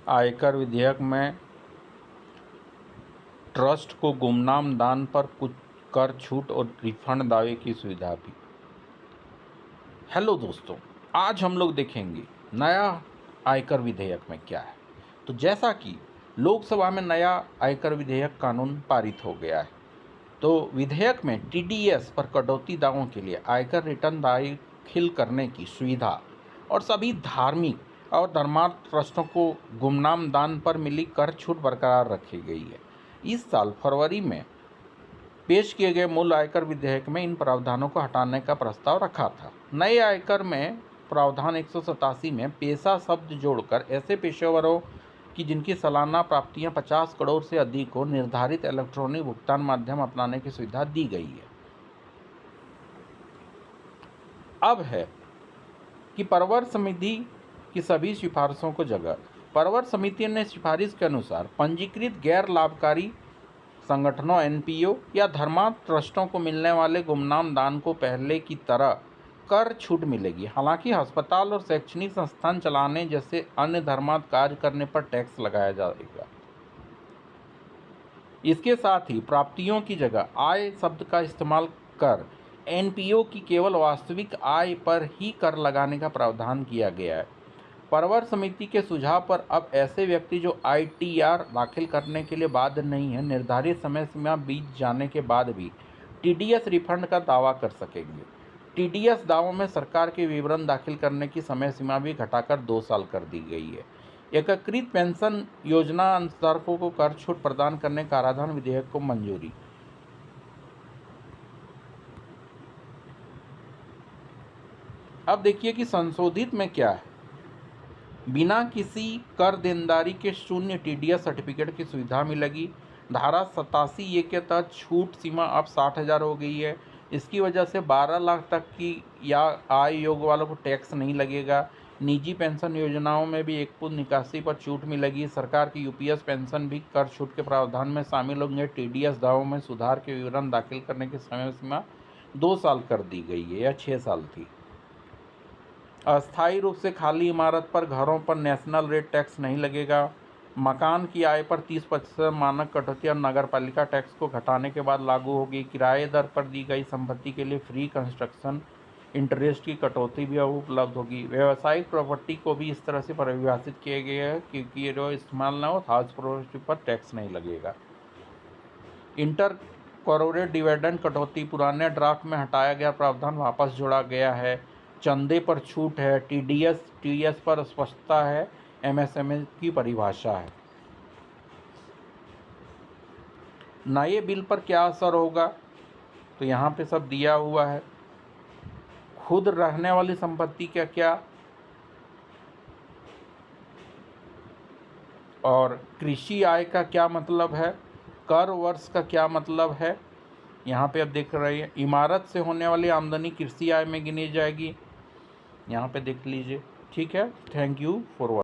आयकर विधेयक में ट्रस्ट को गुमनाम दान पर कुछ कर छूट और रिफंड दावे की सुविधा भी। हेलो दोस्तों, आज हम लोग देखेंगे नया आयकर विधेयक में क्या है। तो जैसा कि लोकसभा में नया आयकर विधेयक कानून पारित हो गया है, तो विधेयक में टीडीएस पर कटौती दावों के लिए आयकर रिटर्न दाखिल करने की सुविधा और सभी धार्मिक और धर्मार्थ ट्रस्टों को गुमनाम दान पर मिली कर छूट बरकरार रखी गई है। इस साल फरवरी में पेश किए गए मूल आयकर विधेयक में इन प्रावधानों को हटाने का प्रस्ताव रखा था। नए आयकर में प्रावधान 187 में पेशा शब्द जोड़कर ऐसे पेशेवरों की जिनकी सालाना प्राप्तियां 50 करोड़ से अधिक हो निर्धारित इलेक्ट्रॉनिक भुगतान माध्यम अपनाने की सुविधा दी गई है। अब है कि परवर समिति की सभी सिफारिशों को जगह। परवर समिति ने सिफारिश के अनुसार पंजीकृत गैर लाभकारी संगठनों एनपीओ या धर्मार्थ ट्रस्टों को मिलने वाले गुमनाम दान को पहले की तरह कर छूट मिलेगी। हालांकि अस्पताल और शैक्षणिक संस्थान चलाने जैसे अन्य धर्मार्थ कार्य करने पर टैक्स लगाया जाएगा। इसके साथ ही प्राप्तियों की जगह आय शब्द का इस्तेमाल कर एनपीओ की केवल वास्तविक आय पर ही कर लगाने का प्रावधान किया गया है। परवर समिति के सुझाव पर अब ऐसे व्यक्ति जो आईटीआर दाखिल करने के लिए बाध्य नहीं है, निर्धारित समय सीमा बीत जाने के बाद भी टीडीएस रिफंड का दावा कर सकेंगे। टीडीएस दावों में सरकार के विवरण दाखिल करने की समय सीमा भी घटाकर 2 साल कर दी गई है। एकीकृत पेंशन योजना अंशधारकों को कर छूट प्रदान करने कराधान विधेयक को मंजूरी। अब देखिए कि संशोधित में क्या है। बिना किसी कर देनदारी के शून्य टीडीएस सर्टिफिकेट की सुविधा मिलेगी। धारा 87A के तहत छूट सीमा अब 60,000 हो गई है। इसकी वजह से 12 लाख तक की या आय योग वालों को टैक्स नहीं लगेगा। निजी पेंशन योजनाओं में भी एक पुनः निकासी पर छूट मिलेगी। सरकार की यूपीएस पेंशन भी कर छूट के प्रावधान में शामिल होंगे। टीडीएस दावों में सुधार के विवरण दाखिल करने की समय सीमा 2 साल कर दी गई है या 6 साल थी। अस्थायी रूप से खाली इमारत पर घरों पर नेशनल रेट टैक्स नहीं लगेगा। मकान की आय पर 30% मानक कटौती और नगरपालिका टैक्स को घटाने के बाद लागू होगी। किराए दर पर दी गई संपत्ति के लिए फ्री कंस्ट्रक्शन इंटरेस्ट की कटौती भी अब उपलब्ध होगी। व्यावसायिक प्रॉपर्टी को भी इस तरह से परिभाषित किया गया है क्योंकि जो इस्तेमाल न हो हाउस प्रॉपर्टी पर टैक्स नहीं लगेगा। इंटर कॉर्पोरेट डिविडेंड कटौती पुराने ड्राफ्ट में हटाया गया प्रावधान वापस जोड़ा गया है। चंदे पर छूट है। टीडीएस पर स्पष्टता है। एमएसएमई की परिभाषा है। नए बिल पर क्या असर होगा, तो यहाँ पे सब दिया हुआ है। खुद रहने वाली संपत्ति का क्या, और कृषि आय का क्या मतलब है, कर वर्ष का क्या मतलब है, यहाँ पे अब देख रहे हैं। इमारत से होने वाली आमदनी कृषि आय में गिनी जाएगी, यहाँ पे देख लीजिए। ठीक है, थैंक यू फॉर वॉचिंग।